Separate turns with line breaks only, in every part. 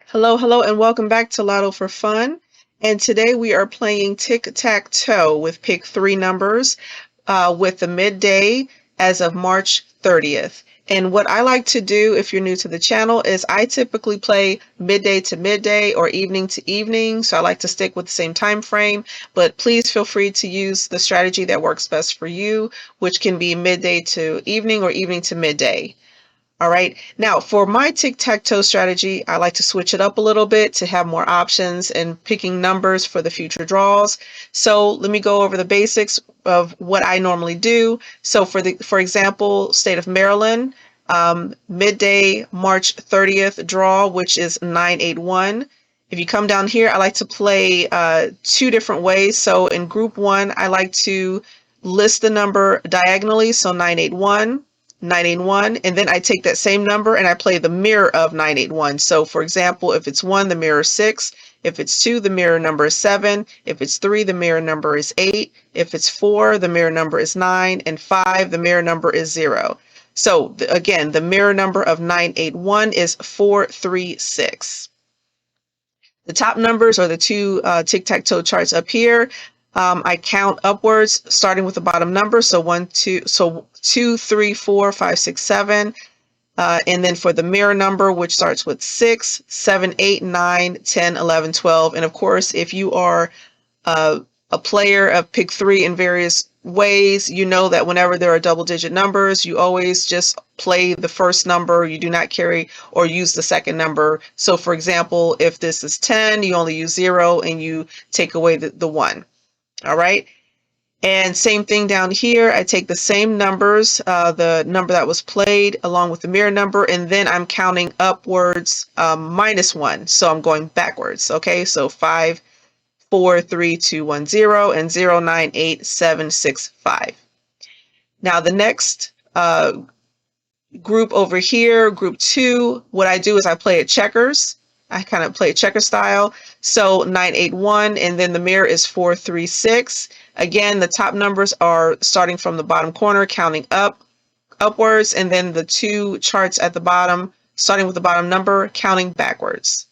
Hello, hello, and welcome back to Lotto for Fun. And today we are playing tic-tac-toe with pick three numbers with the midday as of March 30th. And what I like to do, if you're new to the channel, is I typically play midday to midday or evening to evening. So I like to stick with the same time frame, but please feel free to use the strategy that works best for you, which can be midday to evening or evening to midday. All right. Now, for my tic-tac-toe strategy, I like to switch it up a little bit to have more options and picking numbers for the future draws. So let me go over the basics of what I normally do. So for example, state of Maryland, midday March 30th draw, which is 981. If you come down here, I like to play two different ways. So in group one, I like to list the number diagonally, so 981. 981, and then I take that same number and I play the mirror of 981. So for example, if it's 1, the mirror is 6. If it's 2, the mirror number is 7. If it's 3, the mirror number is 8. If it's 4, the mirror number is 9. And 5, the mirror number is 0. So again, the mirror number of 981 is 436. The top numbers are the two tic-tac-toe charts up here. I count upwards, starting with the bottom number. So 2, 3, 4, 5, 6, 7. And then for the mirror number, which starts with 6, 7, 8, 9, 10, 11, 12. And of course, if you are a player of pick three in various ways, you know that whenever there are double-digit numbers, you always just play the first number. You do not carry or use the second number. So for example, if this is 10, you only use 0 and you take away the 1. All right. And same thing down here. I take the same numbers, the number that was played along with the mirror number, and then I'm counting upwards minus 1. So I'm going backwards. Okay, so 5, 4, 3, 2, 1, 0, and 0, 9, 8, 7, 6, 5. Now the next group over here, group 2, what I do is I play it checkers. I kind of play checker style. So 981, and then the mirror is 436. Again, the top numbers are starting from the bottom corner, counting upwards, and then the two charts at the bottom, starting with the bottom number, counting backwards.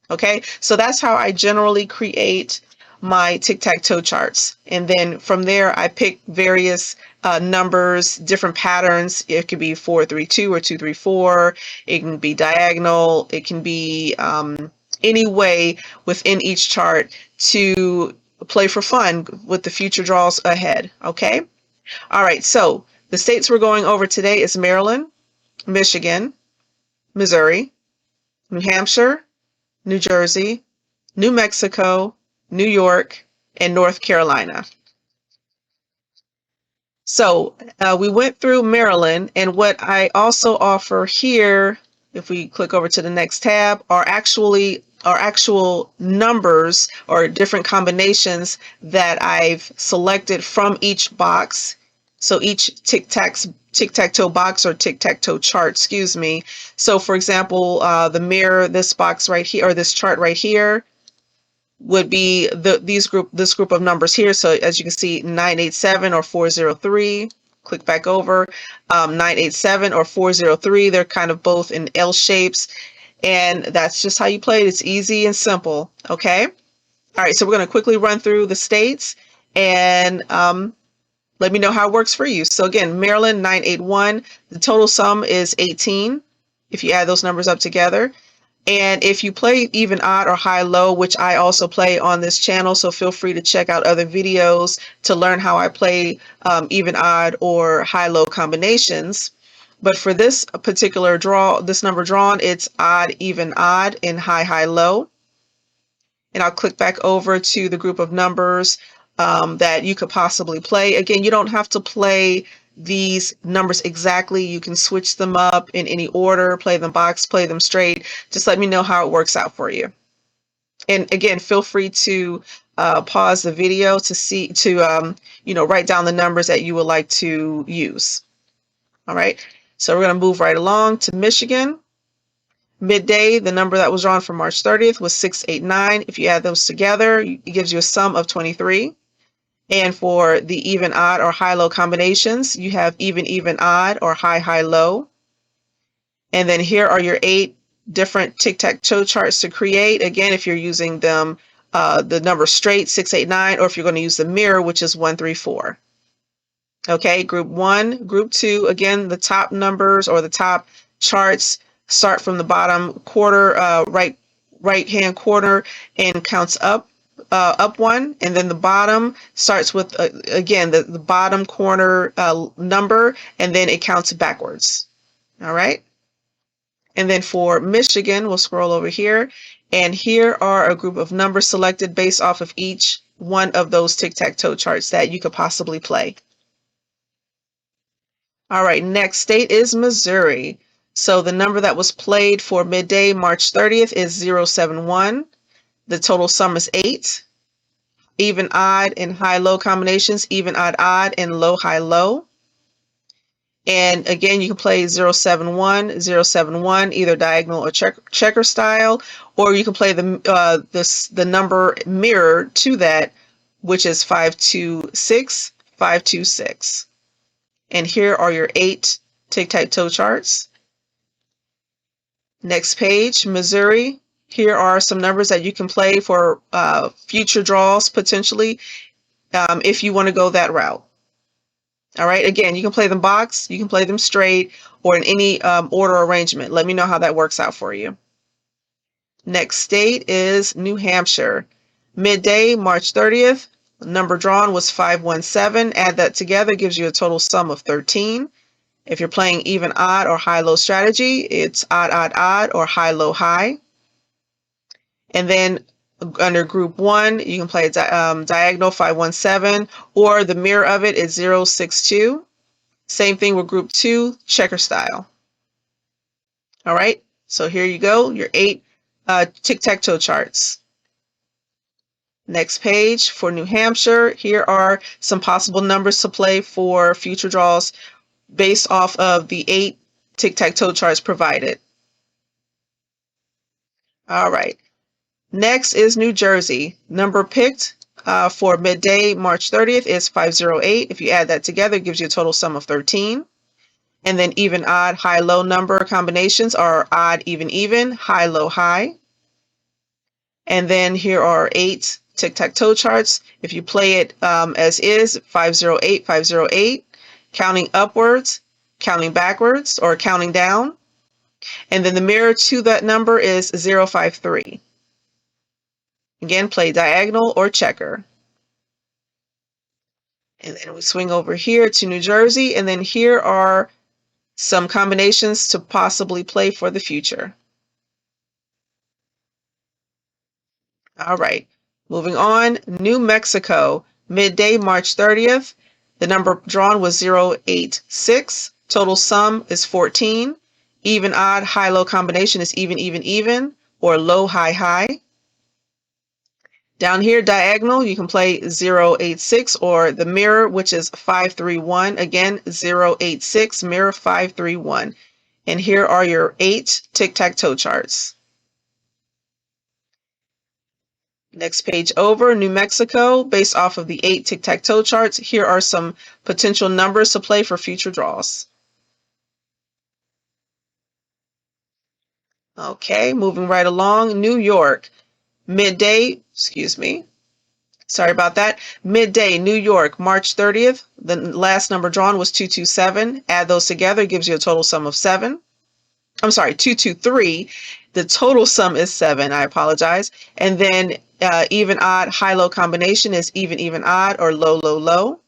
Okay, so that's how I generally create my tic-tac-toe charts. And then from there, I pick various numbers, different patterns. It could be 4, 3, 2 or 2, 3, 4. It can be diagonal. It can be any way within each chart to play for fun with the future draws ahead. Okay. All right. So the states we're going over today is Maryland, Michigan, Missouri, New Hampshire, New Jersey, New Mexico, New York, and North Carolina. So we went through Maryland, and what I also offer here, if we click over to the next tab, are actual numbers or different combinations that I've selected from each box. So each tic-tac-toe box or tic-tac-toe chart, excuse me. So for example, the mirror, this box right here, or this chart right here, would be this group of numbers here. So as you can see, 987 or 403. Click back over. 987 or 403. They're kind of both in L shapes, and that's just how you play it. It's easy and simple. Okay. All right. So we're going to quickly run through the states and let me know how it works for you. So again, Maryland 981. The total sum is 18 if you add those numbers up together. And if you play even odd or high low, which I also play on this channel, so feel free to check out other videos to learn how I play even odd or high low combinations. But for this particular draw, this number drawn, it's odd, even odd, and high, high, low. And I'll click back over to the group of numbers that you could possibly play. Again, you don't have to play these numbers exactly. You can switch them up in any order, play them box, play them straight. Just let me know how it works out for you. And again, feel free to pause the video to write down the numbers that you would like to use. All right, so we're going to move right along to Michigan. Midday, the number that was drawn for March 30th was 689. If you add those together, it gives you a sum of 23. And for the even odd or high low combinations, you have even odd or high low. And then here are your 8 different tic-tac-toe charts to create. Again, if you're using them, the number straight, 6, 8, 9, or if you're going to use the mirror, which is 1, 3, 4. Okay, group 1, group 2, again, the top numbers or the top charts start from the bottom quarter, right-hand corner and counts up 1, and then the bottom starts with, again, the bottom corner number, and then it counts backwards. All right. And then for Michigan, we'll scroll over here, and here are a group of numbers selected based off of each one of those tic-tac-toe charts that you could possibly play. All right, next state is Missouri. So the number that was played for midday, March 30th is 071. The total sum is 8. Even odd and high-low combinations, even odd odd and low high low. And again, you can play 071, 071, either diagonal or checker style, or you can play the number mirror to that, which is 526, 526. And here are your 8 tic-tac-toe charts. Next page, Missouri. Here are some numbers that you can play for future draws, potentially, if you want to go that route. All right, again, you can play them box, you can play them straight, or in any order arrangement. Let me know how that works out for you. Next state is New Hampshire. Midday, March 30th, the number drawn was 517. Add that together, gives you a total sum of 13. If you're playing even odd or high-low strategy, it's odd, odd, odd, or high, low, high. And then under group 1, you can play diagonal 517, or the mirror of it is 062. Same thing with group 2, checker style. All right, so here you go, your 8 tic-tac-toe charts. Next page for New Hampshire. Here are some possible numbers to play for future draws based off of the 8 tic-tac-toe charts provided. All right. Next is New Jersey. Number picked for midday, March 30th is 508. If you add that together, it gives you a total sum of 13. And then even odd, high, low number combinations are odd, even, high, low, high. And then here are 8 tic-tac-toe charts. If you play it as is, 508, 508, counting upwards, counting backwards, or counting down. And then the mirror to that number is 053. Again, play diagonal or checker. And then we swing over here to New Jersey, and then here are some combinations to possibly play for the future. All right, moving on, New Mexico, midday, March 30th. The number drawn was 086. Total sum is 14. Even, odd, high, low combination is even, or low, high, high. Down here, diagonal, you can play 086 or the mirror, which is 531. Again, 086, mirror 531. And here are your 8 tic-tac-toe charts. Next page over, New Mexico, based off of the 8 tic-tac-toe charts, here are some potential numbers to play for future draws. Okay, moving right along, New York. Midday, sorry about that. Midday, New York, March 30th. The last number drawn was 227. Add those together, gives you a total sum of 7. I'm sorry, 223. The total sum is 7. I apologize. And then even, odd, high, low combination is even, odd, or low, low, low.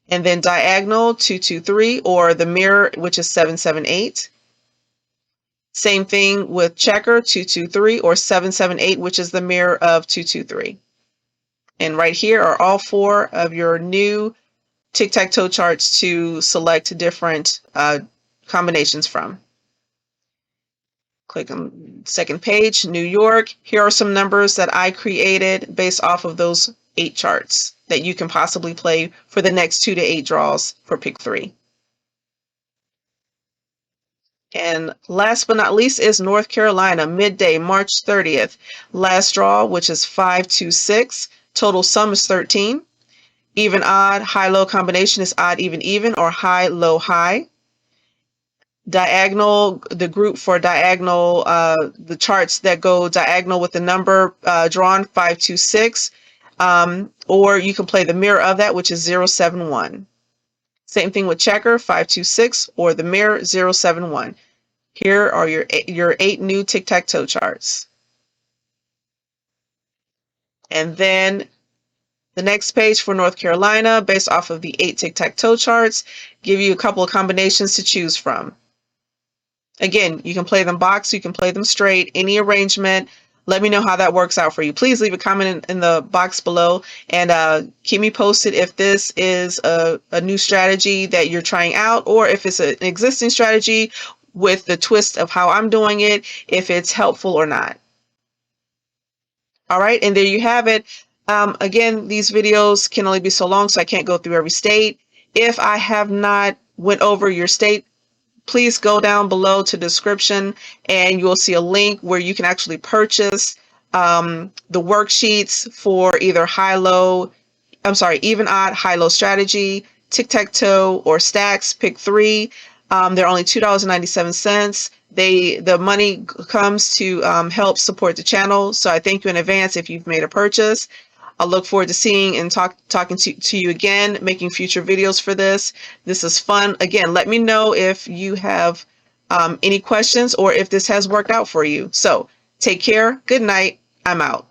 And then diagonal, 223, or the mirror, which is 778. Same thing with checker, 223, or 778, which is the mirror of 223. And right here are all 4 of your new tic-tac-toe charts to select different combinations from. Click on second page, New York. Here are some numbers that I created based off of those 8 charts that you can possibly play for the next 2 to 8 draws for pick 3. And last but not least is North Carolina, midday, March 30th. Last draw, which is 526. Total sum is 13. Even, odd, high, low combination is odd, even, or high, low, high. diagonal, the group for diagonal, the charts that go diagonal with the number drawn 526, or you can play the mirror of that, which is 071. Same thing with checker 526 or the mirror 071. Here are your 8 new tic-tac-toe charts. And then the next page for North Carolina, based off of the 8 tic-tac-toe charts, give you a couple of combinations to choose from. Again, you can play them box, you can play them straight, any arrangement. Let me know how that works out for you. Please leave a comment in the box below, and keep me posted if this is a new strategy that you're trying out, or if it's an existing strategy with the twist of how I'm doing it, if it's helpful or not. All right, and there you have it. Again, these videos can only be so long, so I can't go through every state. If I have not went over your state, please go down below to the description and you will see a link where you can actually purchase the worksheets for either even odd, high-low strategy, tic-tac-toe, or stacks. Pick 3. They're only $2.97. The money comes to help support the channel, so I thank you in advance if you've made a purchase. I look forward to seeing and talking to you again, making future videos for this. This is fun. Again, let me know if you have any questions or if this has worked out for you. So take care. Good night. I'm out.